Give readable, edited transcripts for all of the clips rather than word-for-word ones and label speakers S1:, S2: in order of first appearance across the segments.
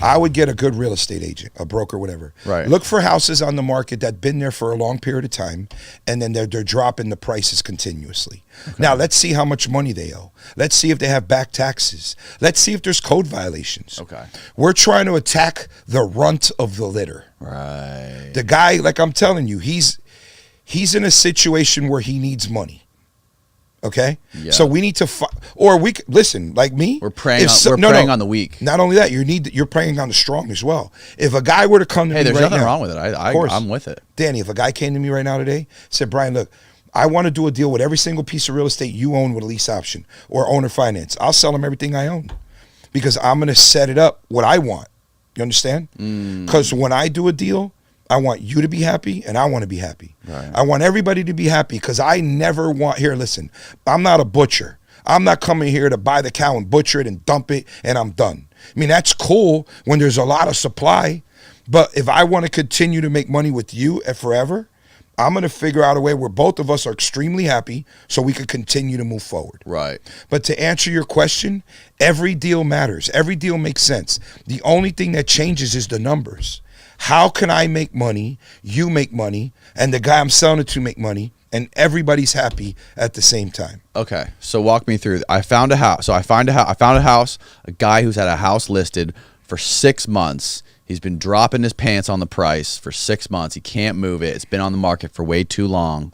S1: I would get a good real estate agent, a broker, whatever.
S2: Right.
S1: Look for houses on the market that been there for a long period of time, and then they're dropping the prices continuously. Okay. Now, let's see how much money they owe. Let's see if they have back taxes. Let's see if there's code violations.
S2: Okay.
S1: We're trying to attack the runt of the litter.
S2: Right.
S1: The guy, like I'm telling you, he's in a situation where he needs money. Okay, yeah. So we need to, listen. Like me,
S2: we're preying on the weak.
S1: Not only that, you're preying on the strong as well. If a guy were to come to me
S2: there's
S1: right
S2: nothing
S1: now,
S2: wrong with it. I'm with it,
S1: Danny. If a guy came to me right now today, said, Bryon, look, I want to do a deal with every single piece of real estate you own with a lease option or owner finance. I'll sell him everything I own because I'm going to set it up what I want. You understand? Because when I do a deal, I want you to be happy, and I want to be happy. Right. I want everybody to be happy because I never want, here, listen, I'm not a butcher. I'm not coming here to buy the cow and butcher it and dump it, and I'm done. I mean, that's cool when there's a lot of supply, but if I want to continue to make money with you forever, I'm going to figure out a way where both of us are extremely happy so we can continue to move forward.
S2: Right.
S1: But to answer your question, every deal matters. Every deal makes sense. The only thing that changes is the numbers. How can I make money, you make money, and the guy I'm selling it to make money, and everybody's happy at the same time?
S2: Okay, so walk me through. I found a house. So I found a house, a guy who's had a house listed for 6 months. He's been dropping his pants on the price for 6 months. He can't move it. It's been on the market for way too long.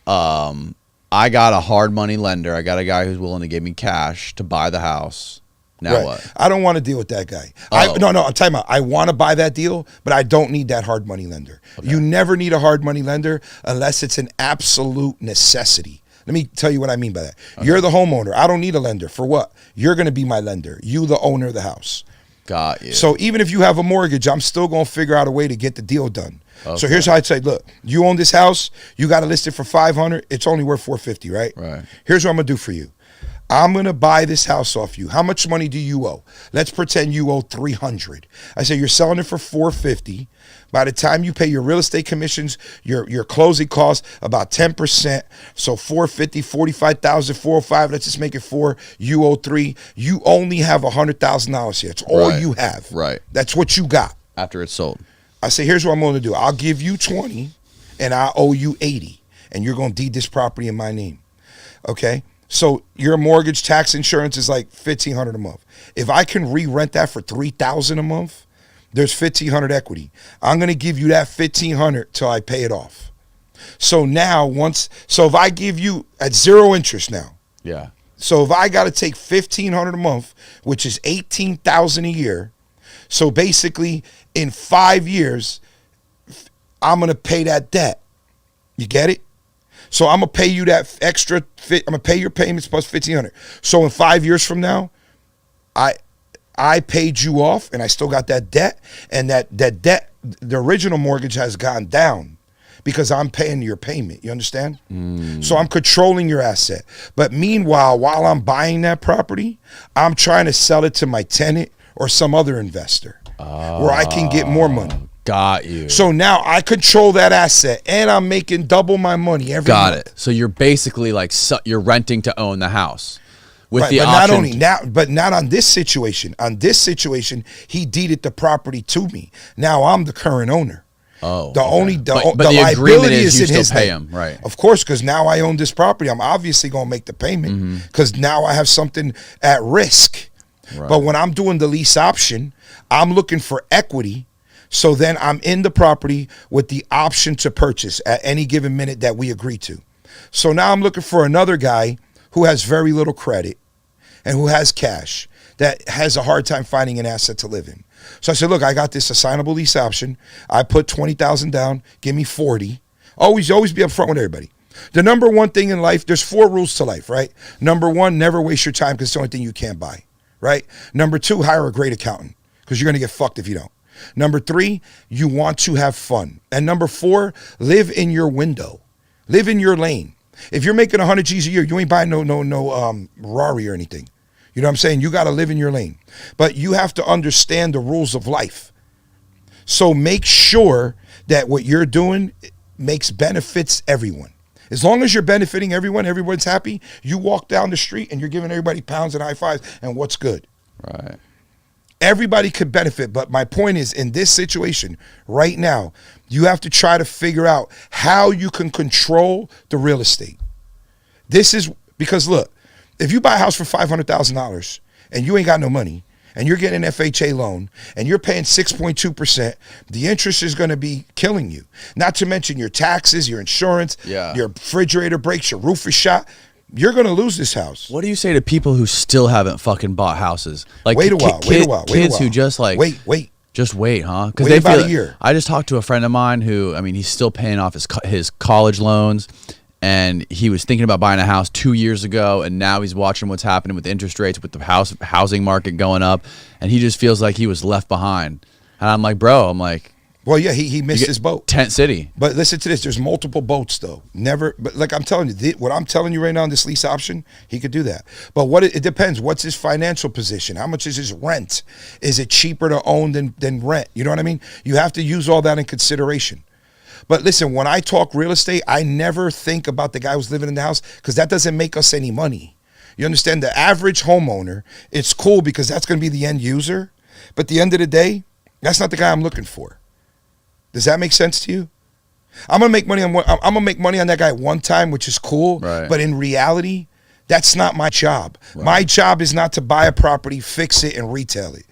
S2: I got a hard money lender. I got a guy who's willing to give me cash to buy the house. Now what?
S1: I don't want to deal with that guy. I'm talking about, I want to buy that deal, but I don't need that hard money lender. Okay. You never need a hard money lender unless it's an absolute necessity. Let me tell you what I mean by that. Okay. You're the homeowner. I don't need a lender. For what? You're going to be my lender. You, the owner of the house.
S2: Got you.
S1: So even if you have a mortgage, I'm still going to figure out a way to get the deal done. Okay. So here's how I'd say, look, you own this house. You got it listed for $500. It's only worth $450, right?
S2: Right.
S1: Here's what I'm going to do for you. I'm going to buy this house off you. How much money do you owe? Let's pretend you owe $300. I say you're selling it for $450. By the time you pay your real estate commissions, your closing costs, about 10%. So $450, $45,000, $405. Let's just make it $4. You owe $3. You only have $100,000 here. That's all you have.
S2: Right.
S1: That's what you got.
S2: After it's sold.
S1: I say, here's what I'm going to do. I'll give you 20, and I owe you 80, and you're going to deed this property in my name. Okay? So your mortgage, tax, insurance is like $1,500 a month. If I can re-rent that for $3,000 a month, there's $1,500 equity. I'm going to give you that $1,500 till I pay it off. So now so if I give you at zero interest now.
S2: Yeah.
S1: So if I got to take $1,500 a month, which is $18,000 a year. So basically in 5 years, I'm going to pay that debt. You get it? So I'm going to pay you that extra, I'm going to pay your payments plus $1,500. So in 5 years from now, I paid you off and I still got that debt. And that debt, the original mortgage has gone down because I'm paying your payment. You understand? So I'm controlling your asset. But meanwhile, while I'm buying that property, I'm trying to sell it to my tenant or some other investor where I can get more money.
S2: Got you.
S1: So now I control that asset, and I'm making double my money every month.
S2: Got it. So you're basically like you're renting to own the house, with the
S1: but
S2: option.
S1: Not only now, but not on this situation. On this situation, he deeded the property to me. Now I'm the current owner.
S2: Oh,
S1: the
S2: but the
S1: liability is
S2: you
S1: in his
S2: pay
S1: name.
S2: him, right?
S1: Of course, because now I own this property. I'm obviously going to make the payment because now I have something at risk. Right. But when I'm doing the lease option, I'm looking for equity. So then I'm in the property with the option to purchase at any given minute that we agree to. So now I'm looking for another guy who has very little credit and who has cash that has a hard time finding an asset to live in. So I said, look, I got this assignable lease option. I put $20,000 down. Give me 40. Always be upfront with everybody. The number one thing in life, there's 4 rules to life, right? Number 1, never waste your time because it's the only thing you can't buy, right? Number 2, hire a great accountant because you're going to get fucked if you don't. Number 3, you want to have fun. And number 4, live in your window. Live in your lane. If you're making 100 G's a year, you ain't buying no Rari or anything. You know what I'm saying? You got to live in your lane. But you have to understand the rules of life. So make sure that what you're doing benefits everyone. As long as you're benefiting everyone, everyone's happy, you walk down the street and you're giving everybody pounds and high fives and what's good.
S2: Right.
S1: everybody could benefit. But my point is, in this situation right now, you have to try to figure out how you can control the real estate. This is because, look, if you buy a house for $500,000 and you ain't got no money, and you're getting an FHA loan, and you're paying 6.2%, the interest is going to be killing you. Not to mention your taxes, your insurance, your refrigerator breaks, your roof is shot. You're going to lose this house.
S2: What do you say to people who still haven't fucking bought houses? Like
S1: wait a while.
S2: Kids who just like
S1: wait.
S2: Just wait, huh? Because
S1: they feel about a year.
S2: I just talked to a friend of mine who, I mean, he's still paying off his college loans. And he was thinking about buying a house 2 years ago, and now he's watching what's happening with interest rates, with the housing market going up, and he just feels like he was left behind. And I'm like, bro,
S1: well, yeah, he missed his boat.
S2: Tent City.
S1: But listen to this. There's multiple boats, though. Never, but like I'm telling you, what I'm telling you right now on this lease option, he could do that. But it depends. What's his financial position? How much is his rent? Is it cheaper to own than rent? You know what I mean? You have to use all that in consideration. But listen, when I talk real estate, I never think about the guy who's living in the house, because that doesn't make us any money. You understand? The average homeowner, it's cool because that's going to be the end user. But at the end of the day, that's not the guy I'm looking for. Does that make sense to you? I'm gonna make money on that guy one time, which is cool.
S2: Right.
S1: But in reality, that's not my job. Right. My job is not to buy a property, fix it, and retail it.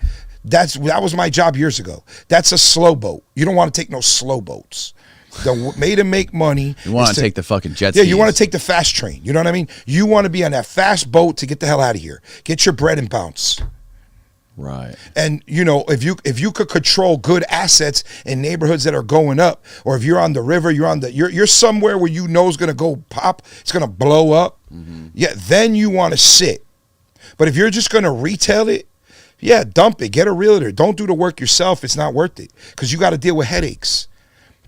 S1: That was my job years ago. That's a slow boat. You don't want to take no slow boats. The way to make money.
S2: You want to take the fucking jet skis.
S1: Yeah, you want to take the fast train. You know what I mean? You want to be on that fast boat to get the hell out of here. Get your bread and bounce.
S2: Right.
S1: And you know, if you could control good assets in neighborhoods that are going up, or if you're on the river, you're somewhere where you know it's gonna go pop, it's gonna blow up. Mm-hmm. Yeah, then you want to sit. But if you're just gonna retail it, yeah, dump it. Get a realtor. Don't do the work yourself. It's not worth it, because you got to deal with headaches.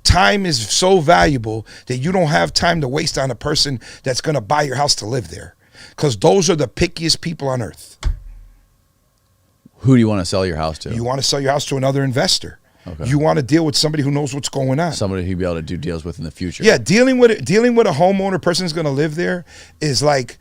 S1: Time is so valuable that you don't have time to waste on a person that's going to buy your house to live there, because those are the pickiest people on earth.
S2: Who do you want to sell your house to?
S1: You want to sell your house to another investor.
S2: Okay.
S1: You want to deal with somebody who knows what's going on.
S2: Somebody who'd be able to do deals with in the future.
S1: Yeah, dealing with a homeowner, person who's going to live there is like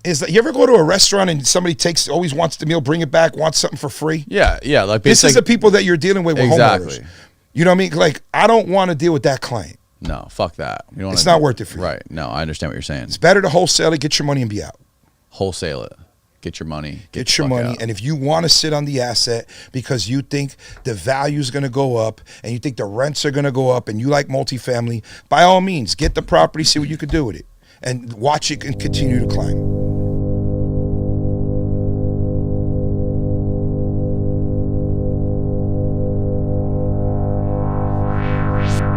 S1: you ever go to a restaurant and somebody always wants the meal, bring it back, wants something for free?
S2: Yeah. Like
S1: this is the people that you're dealing with
S2: exactly.
S1: Homeowners. You know what I mean? Like, I don't want to deal with that client.
S2: No, fuck that.
S1: It's not worth it for you.
S2: Right. No, I understand what you're saying.
S1: It's better to wholesale it, get your money, and be out.
S2: Wholesale it. Get your money.
S1: Get your money. And if you want to sit on the asset because you think the value is going to go up and you think the rents are going to go up and you like multifamily, by all means, get the property, see what you can do with it, and watch it and continue to climb.